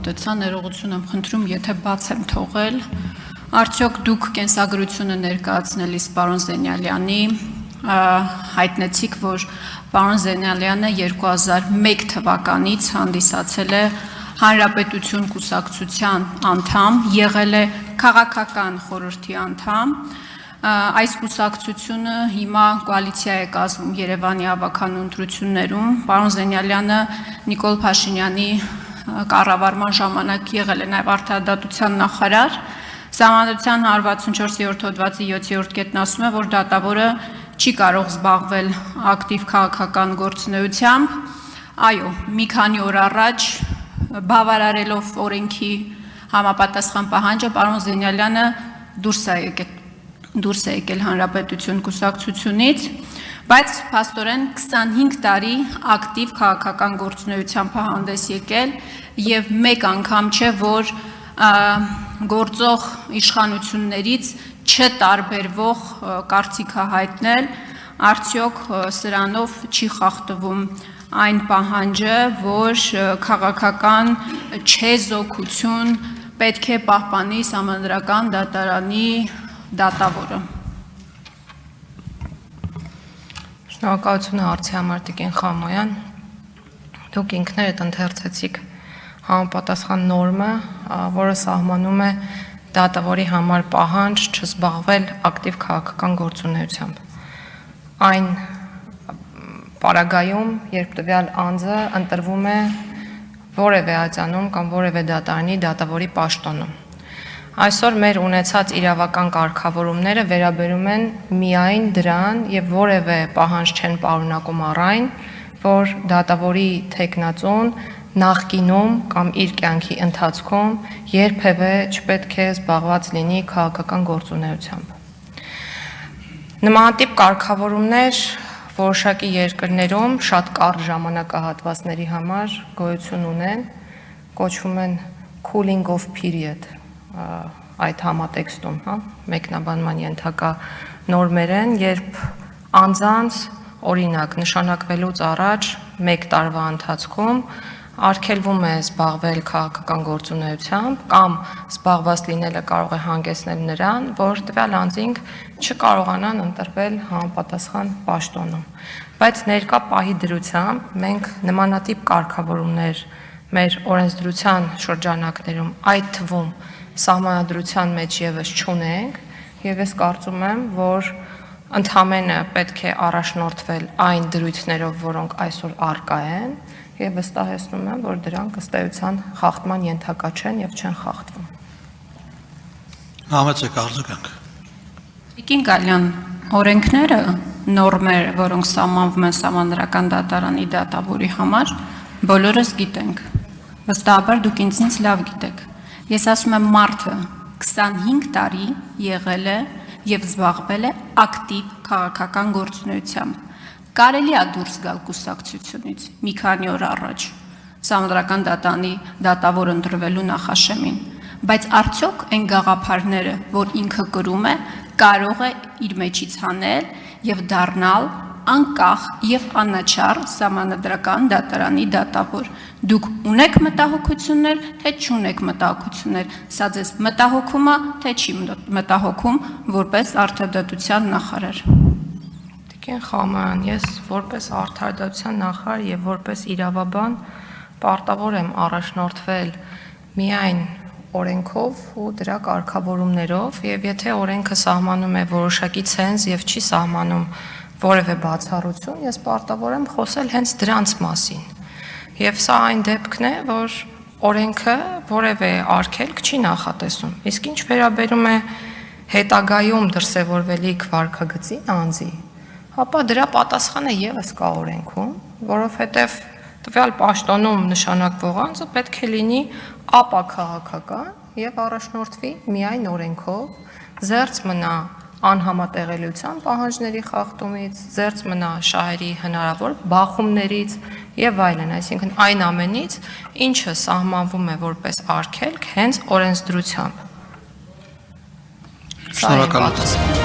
մոտեցա, ներողություն եմ խնդրում, եթե բաց եմ թողել, արդյոք դուք կենսագրությունը ներկայացնելիս պարոն Զենյալյանի հայտնեցիք, որ պարոն Զենյալյանը 2001 թվականից հանդիսացել է Հանրապետություն կուսակցության անդամ, եղել է քաղաքական խորհրդի անդամ, այս կուսակցությունը հիմա կոալիցիա է կազմում Երևանի ավագանու ընտրություններում, պարոն Զենյալյանը Նիկոլ Փաշինյանի կառավարման ժամանակ եղել է նաև արդարադատության նախարար, Սահմանադրության 164-րդ հոդվածի 7-րդ կետն ասում է, որ դատավորը չի կարող զբաղվել ակտիվ քաղաքական գործունեությամբ, այո, մի քանի օր առաջ բավարարելով օրենքի համապատասխան պահանջը պարոն Զենյալյանը դուրս է եկել Հանրապետություն կուսակցությունից, բայց փաստորեն 25 տարի ակտիվ քաղաքական գործունեությամբ հանդես եկել եւ մեկ անգամ չէ, որ գործող իշխանություններից չտարբերվող կարծիքը հայտնել, արդյոք սրանով չի խախտվում այն պահանջը, որ քաղաքական չեզոքություն պետք է պահպանի Սահմանադրական դատարանի դատավորը։ Շնորհակալություն հարցի համար Տիկին Խամոյան, դուք ինքներդ ընթերցեցիք համապատասխան նորմը, որը սահմանում է դատավորի համար պահանջ չզբաղվել ակտիվ քաղաքական գործունեությամբ։ Այն պարագայում, երբ տվյալ անձը ընտրվում է որևէ ատյանում կամ որևէ դատարանի դատավորի պաշտոնում։ Այսօր մեր ունեցած իրավական կարգավորումները վերաբերում են միայն դրան եւ որևէ պահանջ չեն պարունակում առ այն, որ դատավորի թեկնածուն նախկինում կամ իր կյանքի ընթացքում երբևէ չպետք է զբաղված լինի քաղաքական գործունեությամբ։ Նմանատիպ կարգավորումներ որոշակի երկրներում շատ կարճ ժամանակահատվածների համար գոյություն ունեն, կոչվում են cooling off period, այդ համատեքստում, մեկնաբանման ենթակա նորմեր են, երբ անձանց օրինակ նշանակվելուց առաջ 1 տարվա ընթացքում արգելվում է զբաղվել քաղաքական գործունեությամբ կամ զբաղված լինելը կարող է հանգեցնել նրան, որ տվյալ անձինք չկարողանան ընտրվել համապատասխան պաշտոնում։ Բայց ներկա պահի դրությամբ մենք նմանատիպ կարգավորումներ մեր օրենսդրության շրջանակներում, այդ թվում Սահմանադրության մեջ եւս չունենք, եւ ես կարծում եմ, որ ընդհանրապես պետք է առաջնորդվել այն դրույթներով, որոնք այսօր առկա են, եւ վստահեցնում եմ, որ դրանք ըստ էության խախտման ենթակա չեն եւ չեն խախտվում։ Համեցեք արձագանք։ Տիկին Գալյան, օրենքները, նորմեր, որոնք սահմանվում են Սահմանադրական դատարանի դատավորի համար, բոլորս գիտենք։ Վստահաբար դուք ինձնից լավ գիտեք։ Ես ասում եմ մարդը 25 տարի եղել է եւ զբաղվել է ակտիվ քաղաքական գործունեությամբ։ Կարելի է դուրս գալ կուսակցությունից մի քանի օր առաջ Սահմանադրական դատարանի դատավոր ընտրվելու նախաշեմին, բայց արդյոք այն գաղափարները, որ ինքը կրում է, կարող է իր մեջից հանել եւ դառնալ անկախ եւ անաչառ Սահմանադրական դատարանի դատավոր։ Դուք ունեք մտահոգություններ, թե չունեք մտահոգություններ, սա ձեզ մտահոգում է, թե չի մտահոգում որպես արդարադատության նախարար։ Տիկին Խամոյան, ես որպես արդարադատության նախարար եւ որպես իրավաբան պարտավոր եմ առաջնորդվել միայն օրենքով ու դրա կարգավորումներով եւ եթե օրենքը սահմանում է որոշակի ցենզ եւ չի սահմանում որևէ բացառություն, ես պարտավոր եմ խոսել հենց դրանց մասին։ Եվ սա այն դեպքն է, որ օրենքը որևէ արգելք չի նախատեսում։ Իսկ ինչ վերաբերում է հետագայում դրսևորվելիք վարքագծին անձի, ապա դրա պատասխանը եւս կա օրենքում, որովհետեւ տվյալ պաշտոնում նշանակվող անձը պետք է լինի ապաքաղաքական եւ առաջնորդվի միայն օրենքով, զերծ մնա անհամատեղելիության պահանջների խախտումից, զերծ մնա շահերի հնարավոր բախումներից եւ այլն, այսինքն այն ամենից, ինչը սահմանվում է որպես արգելք հենց օրենսդրությամբ։ Շնորհակալություն։